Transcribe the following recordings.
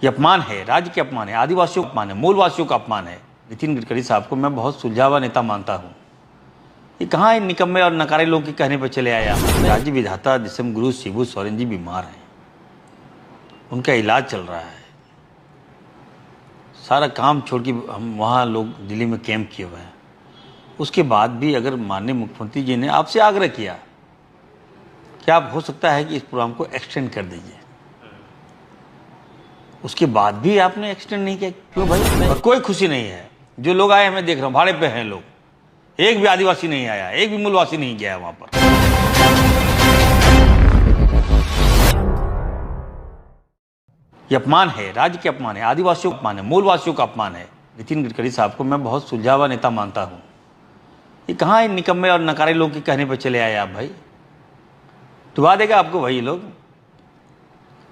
ये अपमान है, राज्य के अपमान है, आदिवासियों का अपमान है, मूलवासियों का अपमान है। नितिन गडकरी साहब को मैं बहुत सुलझावा नेता मानता हूँ। ये कहाँ इन निकम्मे और नकारे लोग के कहने पर चले आए आप। राज्य विधाता दिसम गुरु शिबू सोरेन जी बीमार हैं, उनका इलाज चल रहा है। सारा काम छोड़ के हम वहाँ लोग दिल्ली में कैंप किए हुए हैं। उसके बाद भी अगर माननीय मुख्यमंत्री जी ने आपसे आग्रह किया कि आप हो सकता है कि इस प्रोग्राम को एक्सटेंड कर दीजिए, उसके बाद भी आपने एक्सटेंड नहीं किया, क्यों भाई? और कोई खुशी नहीं है। जो लोग आए मैं देख रहा हूँ, भाड़े पे हैं लोग, एक भी आदिवासी नहीं आया, एक भी मूलवासी नहीं गया वहां पर। ये अपमान है, राज्य के अपमान है, आदिवासियों का अपमान है, मूलवासियों का अपमान है। नितिन गडकरी साहब को मैं बहुत सुलझावा नेता मानता हूँ। ये कहाँ इन निकम्मे और नकारे लोग के कहने पर चले आए आप भाई? डुबा देगा आपको भाई लोग।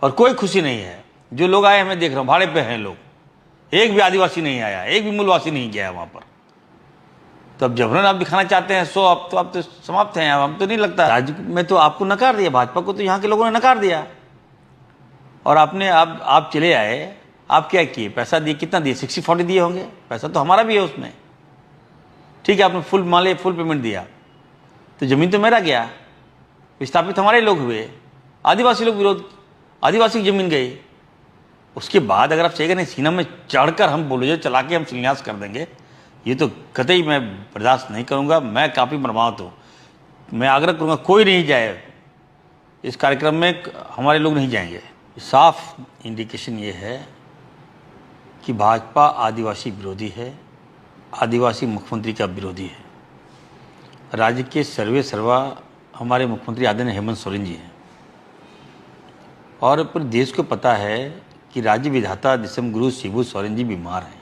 और कोई खुशी नहीं है। जो लोग आए मैं देख रहा हूँ, भाड़े पे हैं लोग, एक भी आदिवासी नहीं आया, एक भी मूलवासी नहीं गया वहां पर। तो अब जबरन आप दिखाना चाहते हैं सो अब तो आप तो समाप्त हैं। अब हम तो नहीं लगता राज्य में तो आपको नकार दिया, भाजपा को तो यहाँ के लोगों ने नकार दिया। और आपने आप चले आए, आप क्या किए? पैसा दिए, कितना दिए? 60-40 दिए होंगे। पैसा तो हमारा भी है उसमें, ठीक है। आपने फुल माले फुल पेमेंट दिया, तो जमीन तो मेरा गया, विस्थापित हमारे लोग हुए, आदिवासी लोग विरोध, आदिवासी की जमीन गई। उसके बाद अगर आप चाहिए नहीं, सीना में चढ़कर हम बुलडोजर चला के हम शिलान्यास कर देंगे, ये तो कतई मैं बर्दाश्त नहीं करूंगा। मैं काफ़ी मर्माहत हूँ। मैं आग्रह करूंगा कोई नहीं जाए इस कार्यक्रम में, हमारे लोग नहीं जाएंगे। साफ इंडिकेशन ये है कि भाजपा आदिवासी विरोधी है, आदिवासी मुख्यमंत्री का विरोधी है। राज्य के सर्वे सर्वा हमारे मुख्यमंत्री आदरणीय हेमंत सोरेन जी हैं, और पूरे देश को पता है कि राज्य विधाता दिसम गुरु शिबू सोरेन जी बीमार हैं,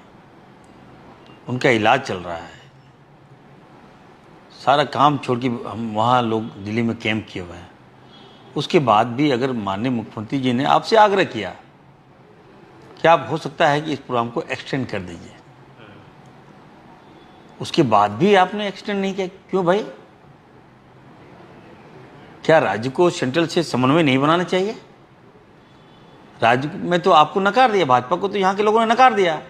उनका इलाज चल रहा है। सारा काम छोड़ के हम वहाँ लोग दिल्ली में कैंप किए हुए हैं। उसके बाद भी अगर माननीय मुख्यमंत्री जी ने आपसे आग्रह किया कि आप हो सकता है कि इस प्रोग्राम को एक्सटेंड कर दीजिए, उसके बाद भी आपने एक्सटेंड नहीं किया, क्यों भाई? क्या राज्य को सेंट्रल से समन्वय नहीं बनाना चाहिए? राज्य में तो आपको नकार दिया, भाजपा को तो यहाँ के लोगों ने नकार दिया।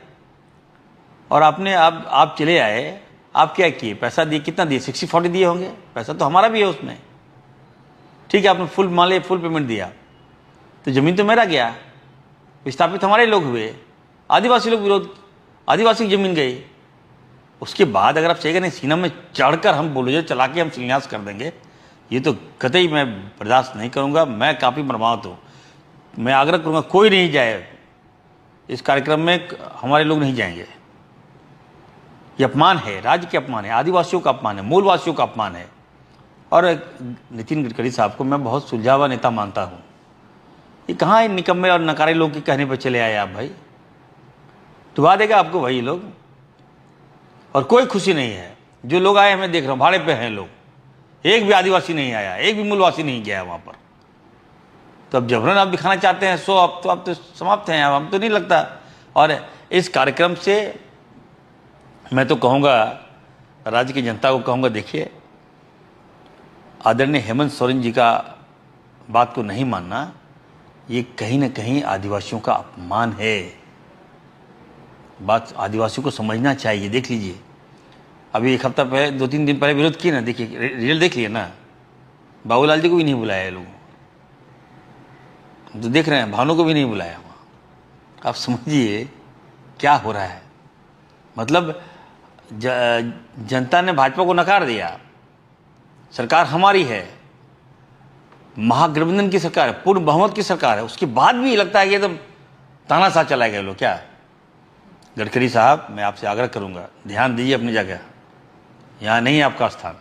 और आपने आप चले आए, आप क्या किए? पैसा दिए, कितना दिए? 60-40 दिए होंगे। पैसा तो हमारा भी है उसमें, ठीक है। आपने फुल माले फुल पेमेंट दिया, तो जमीन तो मेरा गया, विस्थापित हमारे लोग हुए, आदिवासी लोग विरोध, आदिवासी की जमीन गई। उसके बाद अगर आप चाहिए नहीं, सीना में चढ़कर हम बुलडोजर चला के हम शिलान्यास कर देंगे, ये तो कतई मैं बर्दाश्त नहीं करूंगा। मैं काफ़ी मर्माहत हूँ। मैं आग्रह करूंगा कोई नहीं जाए इस कार्यक्रम में, हमारे लोग नहीं जाएंगे। ये अपमान है, राज्य के अपमान है, आदिवासियों का अपमान है, मूलवासियों का अपमान है। और नितिन गडकरी साहब को मैं बहुत सुलझावा नेता मानता हूँ। ये कहाँ इन निकम्मे और नकारे लोग के कहने पर चले आए आप भाई? डुबा देगा आपको भाई लोग। और कोई खुशी नहीं है। जो लोग आए मैं देख रहा हूँ, भाड़े पे हैं लोग, एक भी आदिवासी नहीं आया, एक भी मूलवासी नहीं गया वहां पर। तो अब जबरन आप दिखाना चाहते हैं सो अब तो आप तो समाप्त हैं। अब हम तो नहीं लगता। और इस कार्यक्रम से मैं तो कहूँगा, राज्य की जनता को कहूँगा, देखिए आदरणीय हेमंत सोरेन जी का बात को नहीं मानना, ये कहीं ना कहीं आदिवासियों का अपमान है। बात आदिवासियों को समझना चाहिए। देख लीजिए, अभी एक हफ्ता पहले, 2-3 दिन पहले विरोध किए ना, देखिए रिजल्ट देख लिए ना। बाबूलाल जी को भी नहीं बुलाया लोग, तो देख रहे हैं, भानु को भी नहीं बुलाया वहाँ। आप समझिए क्या हो रहा है। मतलब जनता ने भाजपा को नकार दिया। सरकार हमारी है, महागठबंधन की सरकार है, पूर्ण बहुमत की सरकार है। उसके बाद भी लगता है कि एकदम तानाशाह चलाए गए लोग। क्या गडकरी साहब, मैं आपसे आग्रह करूंगा, ध्यान दीजिए अपनी जगह, यहाँ नहीं है आपका स्थान।